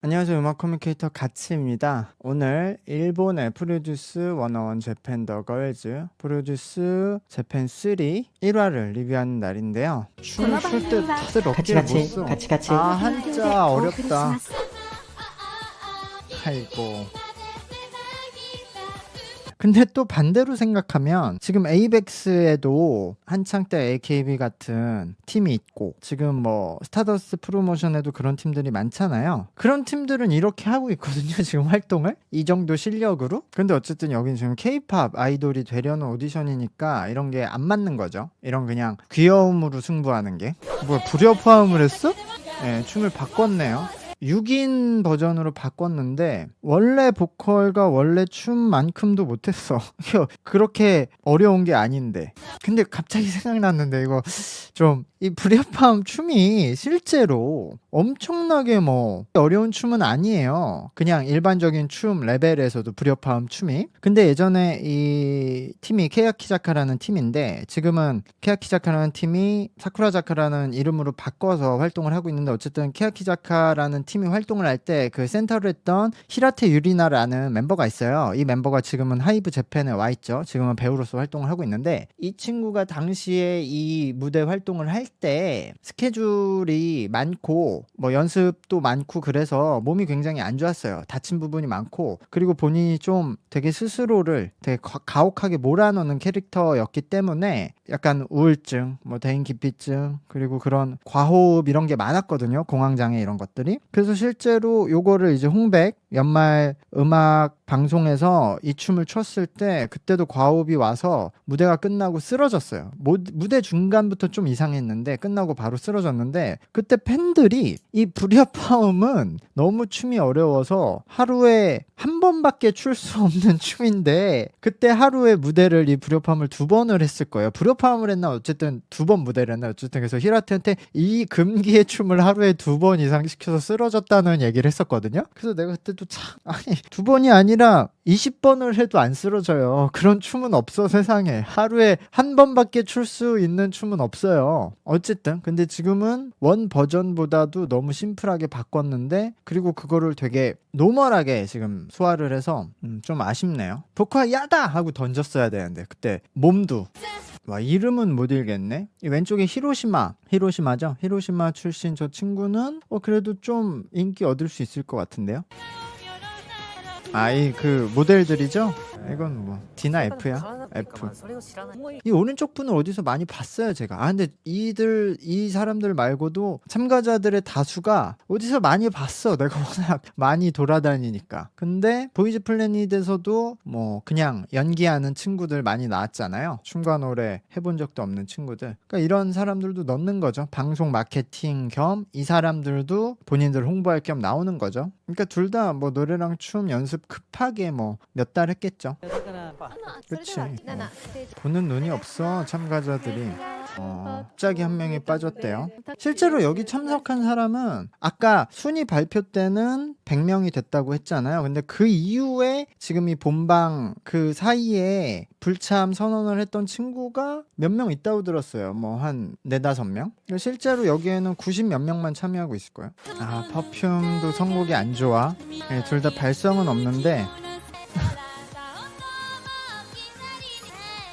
안녕하세요. 음악 커뮤니케이터 가치입니다. 오늘 일본의 프로듀스 101 재팬 더 걸즈 프로듀스 재팬 3 1화를 리뷰하는 날인데요. 춤을 출 때 다들 어깨를 못 써. 같이. 아, 한자 어렵다. 아이고. 근데 또 반대로 생각하면 지금 에이벡스에도 한창 때 AKB 같은 팀이 있고 지금 뭐 스타더스트 프로모션에도 그런 팀들이 많잖아요. 그런 팀들은 이렇게 하고 있거든요. 지금 활동을 이 정도 실력으로. 근데 어쨌든 여긴 지금 K-팝 아이돌이 되려는 오디션이니까 이런 게 안 맞는 거죠. 이런 그냥 귀여움으로 승부하는 게. 뭐야, 불협화음을 했어? 네, 춤을 바꿨네요. 6인 버전으로 바꿨는데 원래 보컬과 원래 춤만큼도 못했어. 그렇게 어려운 게 아닌데. 근데 갑자기 생각났는데 이거 좀 이 불협화음 춤이 실제로 엄청나게 뭐 어려운 춤은 아니에요. 그냥 일반적인 춤 레벨에서도 불협화음 춤이. 근데 예전에 이 팀이 케야키자카라는 팀인데 지금은 케야키자카라는 팀이 사쿠라자카라는 이름으로 바꿔서 활동을 하고 있는데 어쨌든 케야키자카라는 팀이 활동을 할 때 그 센터를 했던 히라테 유리나라는 멤버가 있어요. 이 멤버가 지금은 하이브 재팬에 와 있죠. 지금은 배우로서 활동을 하고 있는데 이 친구가 당시에 이 무대 활동을 할 때 스케줄이 많고 뭐 연습도 많고 그래서 몸이 굉장히 안 좋았어요. 다친 부분이 많고 그리고 본인이 좀 되게 스스로를 되게 가혹하게 몰아넣는 캐릭터였기 때문에 약간 우울증, 뭐 대인기피증 그리고 그런 과호흡 이런 게 많았거든요. 공황장애 이런 것들이. 그래서 실제로 요거를 이제 홍백 연말 음악 방송에서 이 춤을 췄을 때 그때도 과호흡이 와서 무대가 끝나고 쓰러졌어요. 무대 중간부터 좀 이상했는데 끝나고 바로 쓰러졌는데 그때 팬들이 이 불협화음은 너무 춤이 어려워서 하루에 한 번밖에 출 수 없는 춤인데 그때 하루에 무대를 이 불협화음을 2번을 했을 거예요. 불협화음을 했나 어쨌든 2번 무대를 했나 어쨌든 그래서 히라테한테 이 금기의 춤을 하루에 2번 이상 시켜서 쓰러졌다는 얘기를 했었거든요. 그래서 내가 그때도 참 아니 2번이 아니라 20번을 해도 안 쓰러져요. 그런 춤은 없어 세상에. 하루에 한 번밖에 출 수 있는 춤은 없어요. 어쨌든 근데 지금은 원 버전보다도 너무 심플하게 바꿨는데 그리고 그거를 되게 노멀하게 지금 소화를 해서 좀 아쉽네요. 보컬 야다 하고 던졌어야 되는데 그때 몸도 와 이름은 못 읽겠네. 이 왼쪽에 히로시마죠. 히로시마 출신 저 친구는 그래도 좀 인기 얻을 수 있을 것 같은데요. 이 그 모델들이죠? 이건 뭐 D나 F야? F. 이 오른쪽 분을 어디서 많이 봤어요 제가. 근데 이 사람들 말고도 참가자들의 다수가 어디서 많이 봤어. 내가 워낙 많이 돌아다니니까. 근데 보이즈 플래닛에서도 뭐 그냥 연기하는 친구들 많이 나왔잖아요. 춤과 노래 해본 적도 없는 친구들. 그러니까 이런 사람들도 넣는 거죠. 방송 마케팅 겸 이 사람들도 본인들 홍보할 겸 나오는 거죠. 그러니까 둘 다 뭐 노래랑 춤 연습 급하게 뭐 몇 달 했겠죠. 그치. 보는 눈이 없어 참가자들이. 갑자기 한 명이 빠졌대요. 실제로 여기 참석한 사람은 아까 순위 발표 때는 100명이 됐다고 했잖아요. 근데 그 이후에 지금 이 본방 그 사이에 불참 선언을 했던 친구가 몇 명 있다고 들었어요. 뭐 한 4-5명? 실제로 여기에는 90 몇 명만 참여하고 있을 거예요. 퍼퓸도 선곡이 안 좋아. 네, 둘 다 발성은 없는데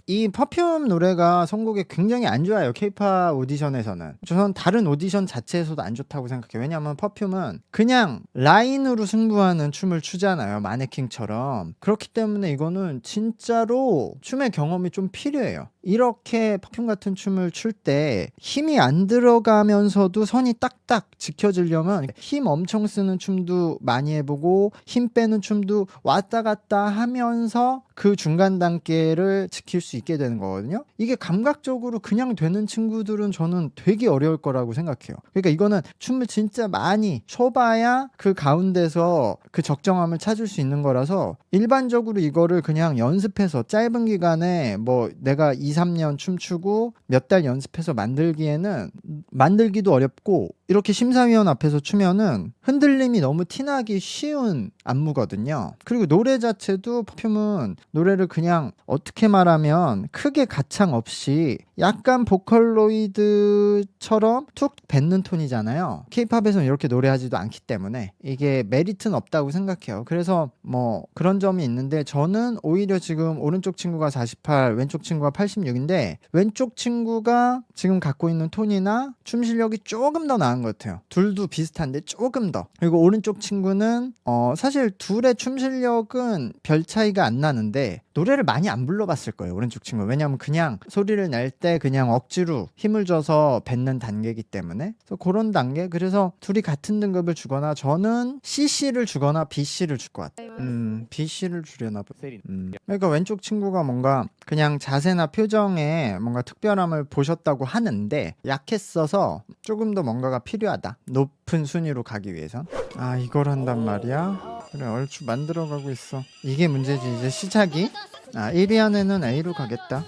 이 퍼퓸 노래가 선곡이 굉장히 안 좋아요. K-팝 오디션에서는. 저는 다른 오디션 자체에서도 안 좋다고 생각해요. 왜냐하면 퍼퓸은 그냥 라인으로 승부하는 춤을 추잖아요. 마네킹처럼. 그렇기 때문에 이거는 진짜로 춤의 경험이 좀 필요해요. 이렇게 퍼퓸 같은 춤을 출 때 힘이 안 들어가면서도 선이 딱딱 지켜지려면 힘 엄청 쓰는 춤도 많이 해보고 힘 빼는 춤도 왔다 갔다 하면서 그 중간 단계를 지킬 수 있게 되는 거거든요. 이게 감각적으로 그냥 되는 친구들은 저는 되게 어려울 거라고 생각해요. 그러니까 이거는 춤을 진짜 많이 춰봐야 그 가운데서 그 적정함을 찾을 수 있는 거라서 일반적으로 이거를 그냥 연습해서 짧은 기간에 뭐 내가 2-3년 춤추고 몇 달 연습해서 만들기에는 만들기도 어렵고 이렇게 심사위원 앞에서 추면은 흔들림이 너무 티나기 쉬운 안무거든요. 그리고 노래 자체도 퍼퓸은 노래를 그냥 어떻게 말하면 크게 가창 없이 약간 보컬로이드처럼 툭 뱉는 톤이잖아요. 케이팝에서는 이렇게 노래하지도 않기 때문에 이게 메리트는 없다고 생각해요. 그래서 뭐 그런 점이 있는데 저는 오히려 지금 오른쪽 친구가 48, 왼쪽 친구가 86인데 왼쪽 친구가 지금 갖고 있는 톤이나 춤 실력이 조금 더 나은 것 같아요. 둘도 비슷한데 조금 더. 그리고 오른쪽 친구는 사실 둘의 춤 실력은 별 차이가 안 나는데 노래를 많이 안 불러봤을 거예요. 오른쪽 친구. 왜냐면 그냥 소리를 낼 때 그냥 억지로 힘을 줘서 뱉는 단계이기 때문에. 그래서 그런 단계. 그래서 둘이 같은 등급을 주거나 저는 CC를 주거나 BC를 줄 것 같아요. BC를 주려나 봐. 그러니까 왼쪽 친구가 뭔가 그냥 자세나 표정에 뭔가 특별함을 보셨다고 하는데 약했어서 조금 더 뭔가가 필요하다. 높은 순위로 가기 위해선. 아, 이걸 한단 말이야? 그래, 얼추 만들어가고 있어. 이게 문제지. 이제 시작이. 1위 안에는 A로 가겠다.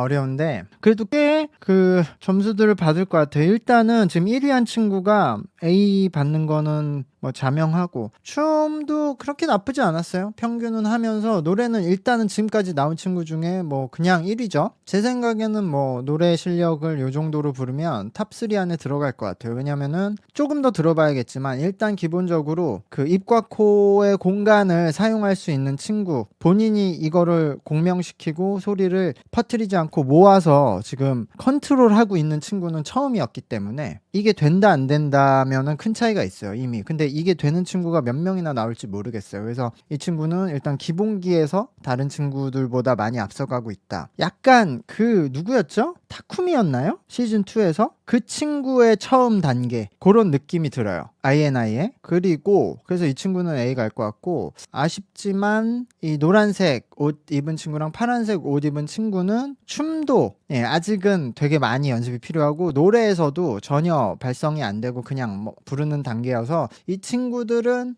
어려운데 그래도 꽤 그 점수들을 받을 것 같아요. 일단은 지금 1위 한 친구가 A 받는 거는 뭐 자명하고 춤도 그렇게 나쁘지 않았어요. 평균은 하면서 노래는 일단은 지금까지 나온 친구 중에 뭐 그냥 1위죠. 제 생각에는 뭐 노래 실력을 요 정도로 부르면 탑3 안에 들어갈 것 같아요. 왜냐면은 조금 더 들어봐야겠지만 일단 기본적으로 그 입과 코의 공간을 사용할 수 있는 친구, 본인이 이거를 공명시키고 소리를 퍼뜨리지 않고 모아서 지금 컨트롤하고 있는 친구는 처음이었기 때문에 이게 된다 안 된다면은 큰 차이가 있어요 이미. 근데 이게 되는 친구가 몇 명이나 나올지 모르겠어요. 그래서 이 친구는 일단 기본기에서 다른 친구들보다 많이 앞서가고 있다. 약간 그 누구였죠? 타쿠미였나요? 시즌2에서? 그 친구의 처음 단계 그런 느낌이 들어요. INI에. 그리고 그래서 이 친구는 A 갈 것 같고 아쉽지만 이 노란색 옷 입은 친구랑 파란색 옷 입은 친구는 춤도 아직은 되게 많이 연습이 필요하고 노래에서도 전혀 발성이 안 되고 그냥 뭐 부르는 단계여서 이 친구들은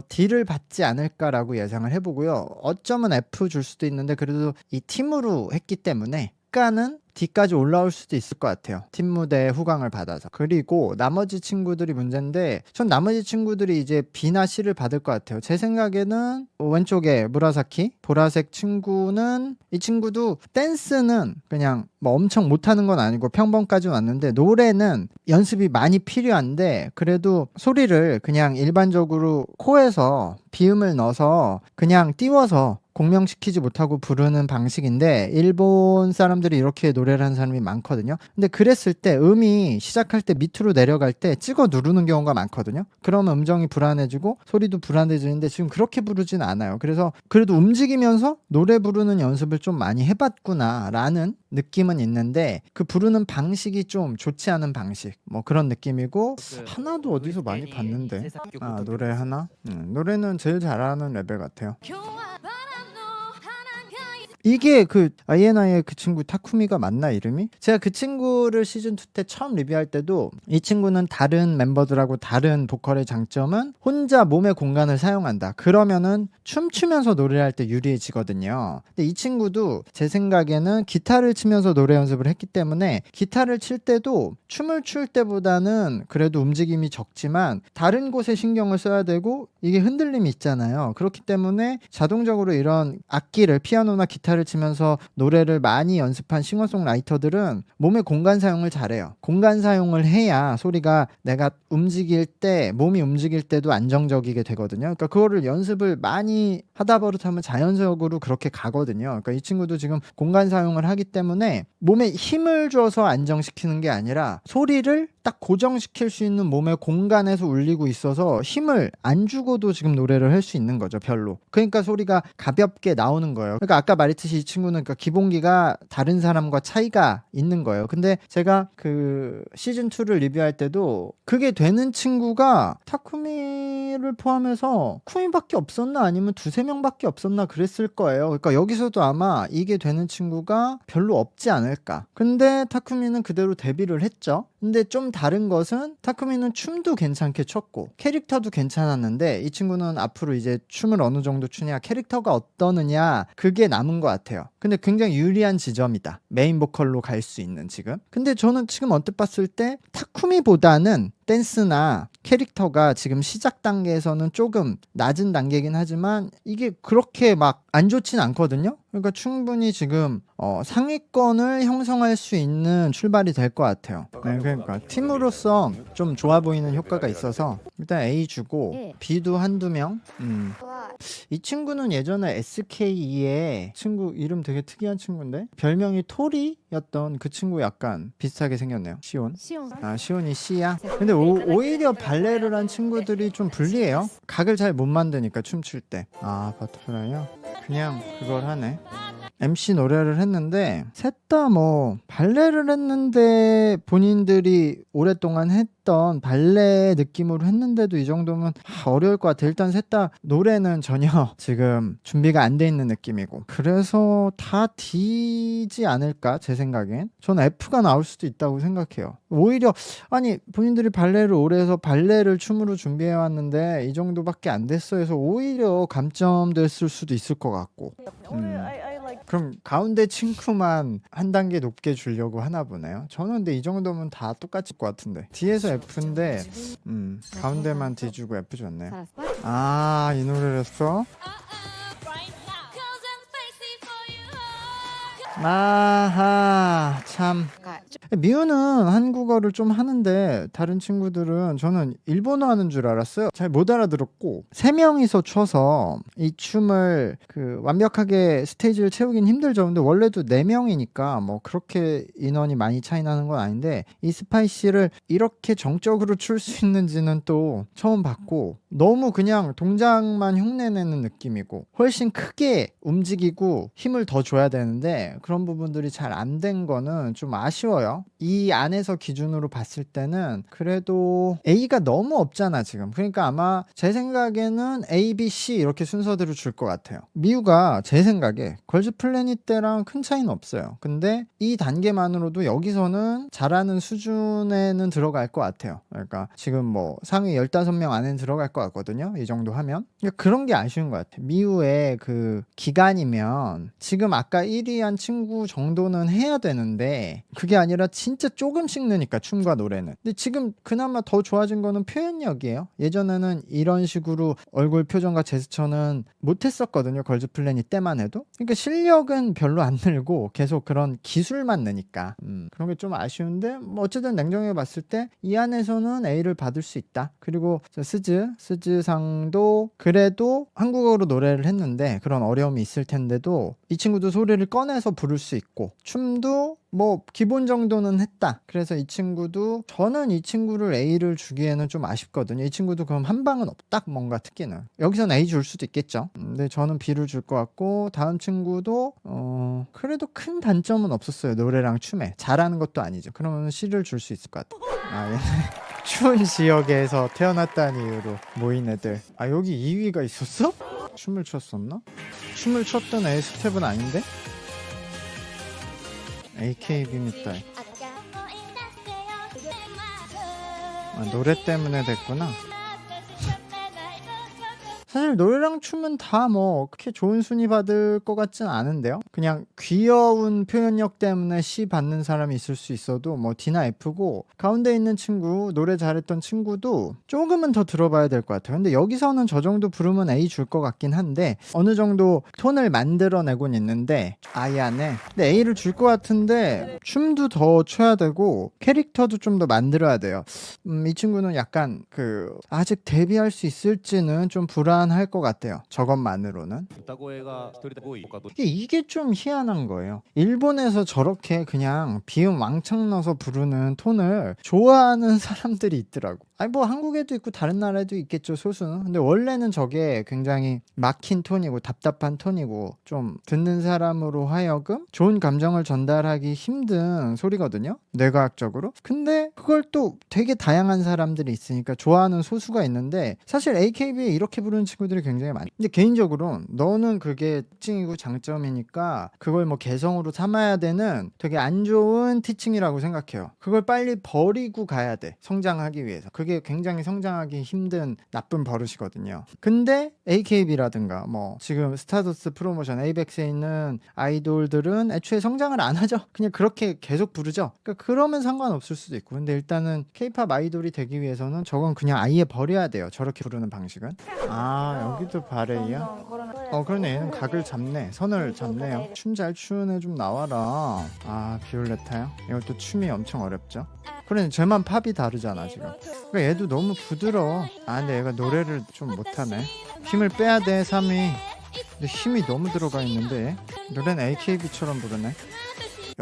D를 받지 않을까라고 예상을 해보고요. 어쩌면 F 줄 수도 있는데 그래도 이 팀으로 했기 때문에 약간은 D까지 올라올 수도 있을 것 같아요. 팀 무대의 후광을 받아서. 그리고 나머지 친구들이 문제인데 전 나머지 친구들이 이제 B나 C를 받을 것 같아요. 제 생각에는 왼쪽에 무라사키 보라색 친구는 이 친구도 댄스는 그냥 뭐 엄청 못하는 건 아니고 평범까지 왔는데 노래는 연습이 많이 필요한데 그래도 소리를 그냥 일반적으로 코에서 비음을 넣어서 그냥 띄워서 공명시키지 못하고 부르는 방식인데 일본 사람들이 이렇게 노래를 하는 사람이 많거든요. 근데 그랬을 때 음이 시작할 때 밑으로 내려갈 때 찍어 누르는 경우가 많거든요. 그러면 음정이 불안해지고 소리도 불안해지는데 지금 그렇게 부르진 않아요. 그래서 그래도 움직이면서 노래 부르는 연습을 좀 많이 해봤구나 라는 느낌은 있는데 그 부르는 방식이 좀 좋지 않은 방식 뭐 그런 느낌이고 하나도 어디서 많이 봤는데 노래 하나? 노래는 제일 잘하는 레벨 같아요. 이게 그 INI의 그 친구 타쿠미가 맞나 이름이? 제가 그 친구를 시즌2 때 처음 리뷰할 때도 이 친구는 다른 멤버들하고 다른 보컬의 장점은 혼자 몸의 공간을 사용한다. 그러면은 춤추면서 노래할 때 유리해지거든요. 근데 이 친구도 제 생각에는 기타를 치면서 노래 연습을 했기 때문에 기타를 칠 때도 춤을 출 때보다는 그래도 움직임이 적지만 다른 곳에 신경을 써야 되고 이게 흔들림이 있잖아요. 그렇기 때문에 자동적으로 이런 악기를 피아노나 기타를 치면서 노래를 많이 연습한 싱어송라이터들은 몸의 공간 사용을 잘해요. 공간 사용을 해야 소리가 내가 움직일 때 몸이 움직일 때도 안정적이게 되거든요. 그러니까 그거를 연습을 많이 하다 버릇하면 자연적으로 그렇게 가거든요. 그러니까 이 친구도 지금 공간 사용을 하기 때문에 몸에 힘을 줘서 안정시키는 게 아니라 소리를 딱 고정시킬 수 있는 몸의 공간에서 울리고 있어서 힘을 안 주고도 지금 노래를 할 수 있는 거죠. 별로. 그러니까 소리가 가볍게 나오는 거예요. 그러니까 아까 말했듯이 이 친구는 그러니까 기본기가 다른 사람과 차이가 있는 거예요. 근데 제가 그 시즌2를 리뷰할 때도 그게 되는 친구가 타쿠미를 포함해서 쿠미밖에 없었나 아니면 두세 명밖에 없었나 그랬을 거예요. 그러니까 여기서도 아마 이게 되는 친구가 별로 없지 않을까. 근데 타쿠미는 그대로 데뷔를 했죠. 근데 좀 다른 것은 타쿠미는 춤도 괜찮게 췄고 캐릭터도 괜찮았는데 이 친구는 앞으로 이제 춤을 어느 정도 추냐, 캐릭터가 어떠느냐, 그게 남은 것 같아요. 근데 굉장히 유리한 지점이다. 메인 보컬로 갈 수 있는 지금. 근데 저는 지금 언뜻 봤을 때 타쿠미보다는 댄스나 캐릭터가 지금 시작 단계에서는 조금 낮은 단계긴 하지만 이게 그렇게 막 안 좋진 않거든요. 그러니까 충분히 지금 상위권을 형성할 수 있는 출발이 될 것 같아요. 네, 그러니까 팀으로서 좀 좋아 보이는 효과가 있어서 일단 A 주고 B도 한두 명. 이 친구는 예전에 SKE의 친구 이름 되게 특이한 친구인데 별명이 토리였던 그 친구 약간 비슷하게 생겼네요. 시온. 아, 시온이 C야? 근데 오히려 발레를 한 친구들이 좀 불리해요. 각을 잘 못 만드니까 춤출 때. 아, 버터플라이요? 그냥 그걸 하네. MC 노래를 했는데 셋 다 뭐 발레를 했는데 본인들이 오랫동안 했던 발레 느낌으로 했는데도 이 정도면 어려울 것 같아. 일단 셋 다 노래는 전혀 지금 준비가 안 돼 있는 느낌이고 그래서 다 D지 않을까 제 생각엔. 저는 F가 나올 수도 있다고 생각해요. 오히려 아니 본인들이 발레를 오래 해서 발레를 춤으로 준비해 왔는데 이 정도밖에 안 됐어 해서 오히려 감점됐을 수도 있을 것 같고. 그럼 가운데 친구만 한 단계 높게 주려고 하나 보네요. 저는 근데 이 정도면 다 똑같을 것 같은데. D에서 F인데 가운데만 D 주고 F 줬네요. 아, 이 노래를 했어? 아하, 참. 미우는 한국어를 좀 하는데 다른 친구들은 저는 일본어 하는 줄 알았어요. 잘 못 알아들었고 3명이서 춰서 이 춤을 완벽하게 스테이지를 채우긴 힘들죠. 근데 원래도 4명이니까 뭐 그렇게 인원이 많이 차이 나는 건 아닌데 이 스파이시를 이렇게 정적으로 출 수 있는지는 또 처음 봤고 너무 그냥 동작만 흉내내는 느낌이고 훨씬 크게 움직이고 힘을 더 줘야 되는데 그런 부분들이 잘 안 된 거는 좀 아쉬워요. 이 안에서 기준으로 봤을 때는 그래도 A가 너무 없잖아 지금. 그러니까 아마 제 생각에는 A, B, C 이렇게 순서대로 줄 것 같아요. 미우가 제 생각에 걸즈 플래닛 때랑 큰 차이는 없어요. 근데 이 단계만으로도 여기서는 잘하는 수준에는 들어갈 것 같아요. 그러니까 지금 뭐 상위 15명 안에는 들어갈 것 같거든요. 이 정도 하면. 그러니까 그런 게 아쉬운 것 같아요. 미우의 그 기간이면 지금 아까 1위 한 친구 정도는 해야 되는데 그게 아니라 진짜 조금씩 느니까 춤과 노래는. 근데 지금 그나마 더 좋아진 거는 표현력이에요. 예전에는 이런 식으로 얼굴 표정과 제스처는 못했었거든요. 걸즈 플래닛 때만 해도. 그러니까 실력은 별로 안 늘고 계속 그런 기술만 느니까 그런 게 좀 아쉬운데 뭐 어쨌든 냉정하게 봤을 때 이 안에서는 A를 받을 수 있다. 그리고 스즈상도 그래도 한국어로 노래를 했는데 그런 어려움이 있을 텐데도 이 친구도 소리를 꺼내서 부를 수 있고 춤도 뭐 기본 정도는 했다. 그래서 이 친구도 저는 이 친구를 A를 주기에는 좀 아쉽거든요. 이 친구도 그럼 한 방은 없다 뭔가 특기는. 여기선 A 줄 수도 있겠죠. 근데 저는 B를 줄 것 같고 다음 친구도 그래도 큰 단점은 없었어요. 노래랑 춤에. 잘하는 것도 아니죠. 그러면 C를 줄 수 있을 것 같아요. 아, 예. 추운 지역에서 태어났다는 이유로 모인 애들. 아, 여기 2위가 있었어? 춤을 췄었나? 춤을 췄던 애 스텝은 아닌데? AKB 밑달. 아, 노래 때문에 됐구나. 사실 노래랑 춤은 다 뭐 그렇게 좋은 순위 받을 것 같진 않은데요. 그냥 귀여운 표현력 때문에 C 받는 사람이 있을 수 있어도 뭐 D나 F고 가운데 있는 친구 노래 잘했던 친구도 조금은 더 들어봐야 될 것 같아요. 근데 여기서는 저 정도 부르면 A 줄 것 같긴 한데 어느 정도 톤을 만들어내곤 있는데 아이안에 근데 A를 줄 것 같은데 춤도 더 춰야 되고 캐릭터도 좀 더 만들어야 돼요. 이 친구는 약간 아직 데뷔할 수 있을지는 좀 불안할 것 같아요. 저것만으로는. 이게 좀 희한한 거예요. 일본에서 저렇게 그냥 비음 왕창 넣어서 부르는 톤을 좋아하는 사람들이 있더라고. 아니 뭐 한국에도 있고 다른 나라에도 있겠죠 소수는. 근데 원래는 저게 굉장히 막힌 톤이고 답답한 톤이고 좀 듣는 사람으로 하여금 좋은 감정을 전달하기 힘든 소리거든요. 뇌과학적으로. 근데 그걸 또 되게 다양한 사람들이 있으니까 좋아하는 소수가 있는데 사실 AKB에 이렇게 부르는 친구들이 굉장히 많아요. 근데 개인적으로 너는 그게 특징이고 장점이니까 그걸 뭐 개성으로 삼아야 되는 되게 안 좋은 티칭이라고 생각해요. 그걸 빨리 버리고 가야 돼. 성장하기 위해서. 그게 그게 굉장히 성장하기 힘든 나쁜 버릇이거든요. 근데 AKB라든가 뭐 지금 스타더스 프로모션 에이벡스에 있는 아이돌들은 애초에 성장을 안 하죠. 그냥 그렇게 계속 부르죠. 그러니까 그러면 상관없을 수도 있고, 근데 일단은 K-팝 아이돌이 되기 위해서는 저건 그냥 아예 버려야 돼요. 저렇게 부르는 방식은. 아, 여기도 바레이야? 그러네. 얘는 각을 잡네. 선을 잡네요. 춤 잘 추는 애 좀 나와라. 아, 비올레타요? 이것도 춤이 엄청 어렵죠. 그래, 쟤만 팝이 다르잖아 지금. 그러니까 얘도 너무 부드러워. 아, 근데 얘가 노래를 좀 못하네. 힘을 빼야 돼 3위. 근데 힘이 너무 들어가 있는데 노래는 AKB처럼 부르네.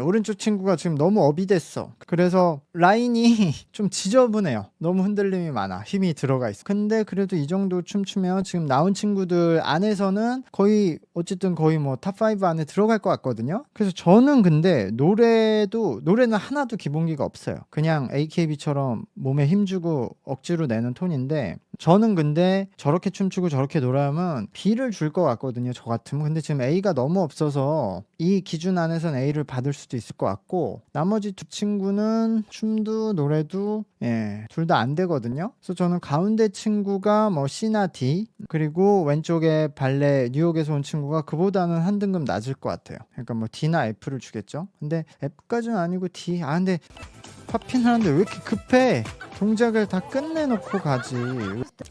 오른쪽 친구가 지금 너무 업이 됐어. 그래서 라인이 좀 지저분해요. 너무 흔들림이 많아. 힘이 들어가 있어. 근데 그래도 이 정도 춤추면 지금 나온 친구들 안에서는 거의 어쨌든 거의 뭐 탑5 안에 들어갈 것 같거든요. 그래서 저는 근데 노래는 하나도 기본기가 없어요. 그냥 AKB처럼 몸에 힘주고 억지로 내는 톤인데, 저는 근데 저렇게 춤추고 저렇게 노래하면 B를 줄 것 같거든요. 저 같으면. 근데 지금 A가 너무 없어서 이 기준 안에선 A를 받을 수도 있을 것 같고, 나머지 두 친구는 춤도 노래도 둘 다 안 되거든요. 그래서 저는 가운데 친구가 뭐 C나 D, 그리고 왼쪽에 발레 뉴욕에서 온 친구가 그보다는 한 등급 낮을 것 같아요. 그러니까 뭐 D나 F를 주겠죠. 근데 F까지는 아니고 D. 근데 팝핀 하는데 왜 이렇게 급해? 동작을 다 끝내놓고 가지.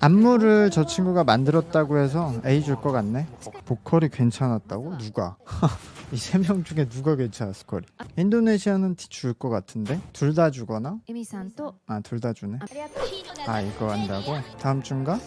안무를 저 친구가 만들었다고 해서 A 줄 것 같네. 보컬이 괜찮았다고? 누가? 이 세 명 중에 누가 괜찮았을 거리? 인도네시아는 D 줄 것 같은데? 둘 다 주거나? 둘 다 주네. 이거 한다고? 다음 주인가?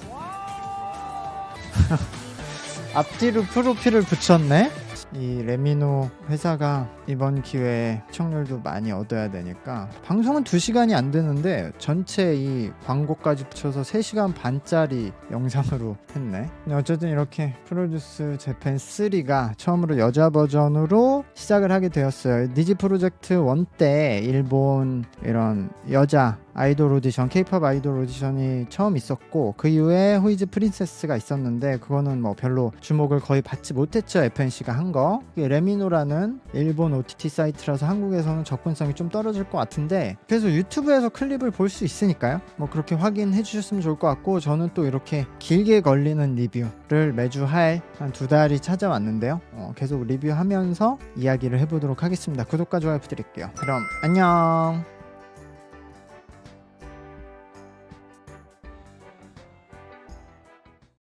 앞뒤로 프로필을 붙였네? 이 레미노 회사가 이번 기회에 시청률도 많이 얻어야 되니까, 방송은 2시간이 안 되는데 전체 이 광고까지 붙여서 3시간 반짜리 영상으로 했네. 근데 어쨌든 이렇게 프로듀스 재팬 3가 처음으로 여자 버전으로 시작을 하게 되었어요. 니지 프로젝트 1 때 일본 이런 여자 아이돌 오디션, K-팝 아이돌 오디션이 처음 있었고, 그 이후에 호이즈 프린세스가 있었는데 그거는 뭐 별로 주목을 거의 받지 못했죠. FNC가 한 거. 레미노라는 일본 OTT 사이트라서 한국에서는 접근성이 좀 떨어질 것 같은데, 그래서 유튜브에서 클립을 볼 수 있으니까요. 뭐 그렇게 확인해 주셨으면 좋을 것 같고, 저는 또 이렇게 길게 걸리는 리뷰를 매주 할 한 2달이 찾아왔는데요. 계속 리뷰하면서 이야기를 해보도록 하겠습니다. 구독과 좋아요 부탁드릴게요. 그럼 안녕.